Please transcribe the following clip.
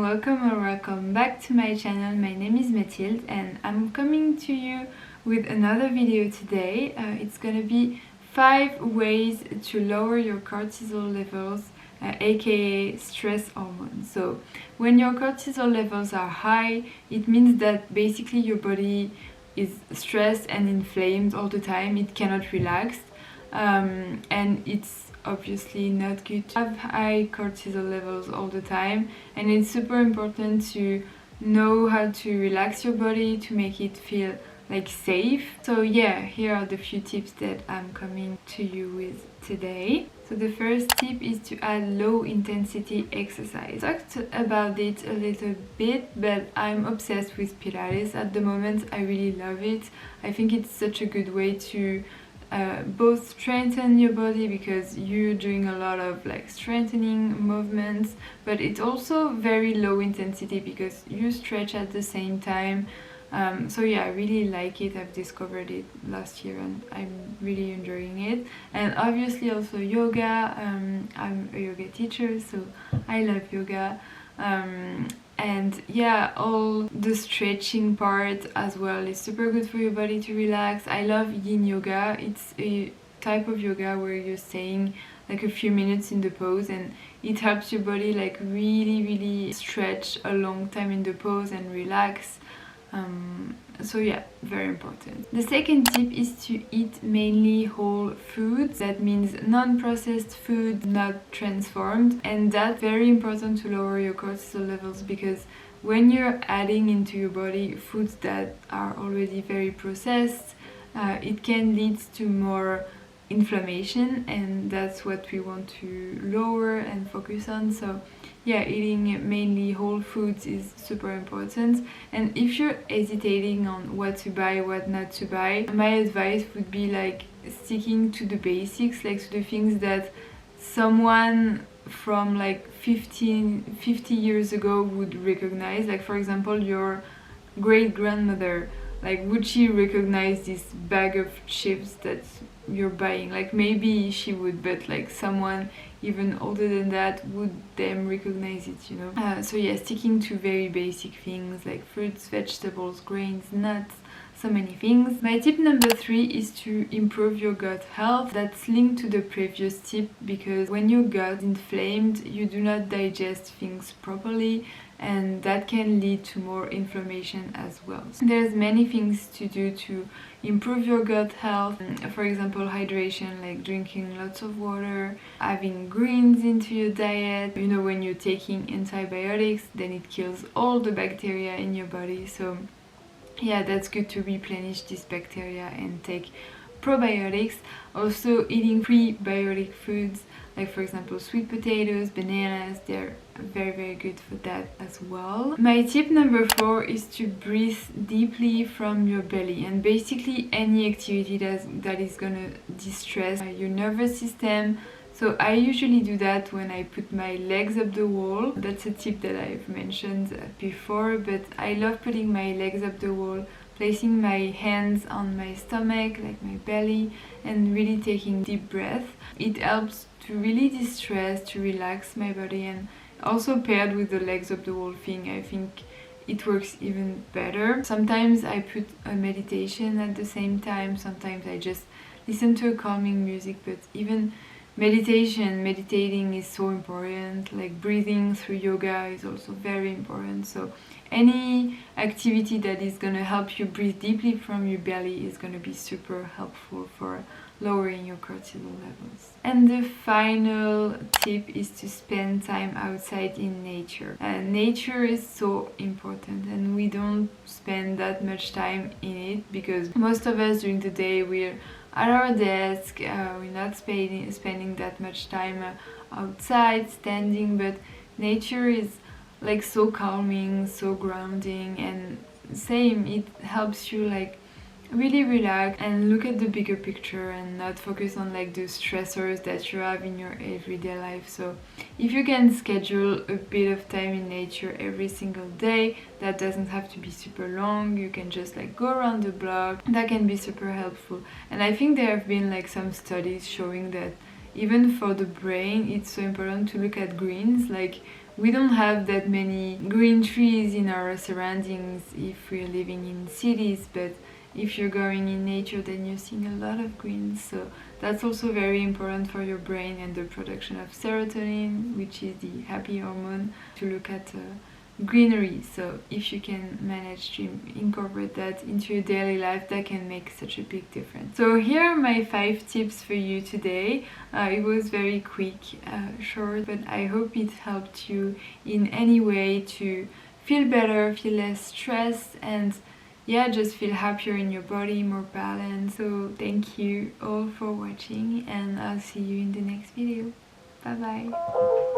welcome or welcome back to my channel. My name is Mathilde and I'm coming to you with another video today. It's gonna be 5 ways to lower your cortisol levels, aka stress hormone. So when your cortisol levels are high, it means that basically your body is stressed and inflamed all the time. It cannot relax, and it's obviously not good to have high cortisol levels all the time, and it's super important to know how to relax your body to make it feel like safe. So yeah, here are the few tips that I'm coming to you with today. So the first tip is to add low intensity exercise. I talked about it a little bit, but I'm obsessed with Pilates at the moment. I really love it. I think it's such a good way to both strengthen your body because you're doing a lot of like strengthening movements, but it's also very low intensity because you stretch at the same time. So yeah, I really like it. I've discovered it last year and I'm really enjoying it. And obviously also yoga. I'm a yoga teacher, so I love yoga. And yeah, all the stretching part as well is super good for your body to relax. I love yin yoga. It's a type of yoga where you're staying like a few minutes in the pose and it helps your body like really stretch a long time in the pose and relax. So yeah, very important. The second tip is to eat mainly whole foods. That means non-processed food, not transformed, and that's very important to lower your cortisol levels because when you're adding into your body foods that are already very processed, it can lead to more inflammation, and that's what we want to lower and focus on. So yeah, eating mainly whole foods is super important. And if you're hesitating on what to buy, what not to buy, my advice would be like sticking to the basics, like to the things that someone from like 50 years ago would recognize. Like for example, your great-grandmother, like would she recognize this bag of chips that you're buying? Like maybe she would, but like someone even older than that, would them recognize it, you know? So yeah, sticking to very basic things like fruits, vegetables, grains, nuts, so many things. My tip number 3 is to improve your gut health. That's linked to the previous tip because when your gut is inflamed, you do not digest things properly, and that can lead to more inflammation as well. So there's many things to do to improve your gut health. For example, hydration, like drinking lots of water, having greens into your diet. You know, when you're taking antibiotics, then it kills all the bacteria in your body. So yeah, that's good to replenish this bacteria and take probiotics. Also eating prebiotic foods, like for example sweet potatoes, bananas, they're very good for that as well. My tip number 4 is to breathe deeply from your belly, and basically any activity that is gonna distress your nervous system. So I usually do that when I put my legs up the wall. That's a tip that I've mentioned before, but I love putting my legs up the wall, placing my hands on my stomach, like my belly, and really taking deep breath. It helps to really distress, to relax my body, and also paired with the legs up the wall thing, I think it works even better. Sometimes I put a meditation at the same time, sometimes I just listen to a calming music, but even meditating is so important. Like breathing through yoga is also very important. So any activity that is gonna help you breathe deeply from your belly is gonna be super helpful for lowering your cortisol levels. And the final tip is to spend time outside in nature. Nature is so important, and we don't spend that much time in it because most of us during the day we're at our desk, we're not spending that much time outside standing, but nature is like so calming, so grounding, and same, it helps you like really relax and look at the bigger picture and not focus on like the stressors that you have in your everyday life. So if you can schedule a bit of time in nature every single day, that doesn't have to be super long, you can just like go around the block, that can be super helpful. And I think there have been like some studies showing that even for the brain it's so important to look at greens. Like We don't have that many green trees in our surroundings if we're living in cities, but if you're going in nature, then you're seeing a lot of greens. So that's also very important for your brain and the production of serotonin, which is the happy hormone, to look at greenery. So if you can manage to incorporate that into your daily life, that can make such a big difference. So here are my 5 tips for you today. It was very quick, short, but I hope it helped you in any way to feel better, feel less stressed, and yeah, just feel happier in your body, more balanced. So thank you all for watching, and I'll see you in the next video. Bye bye.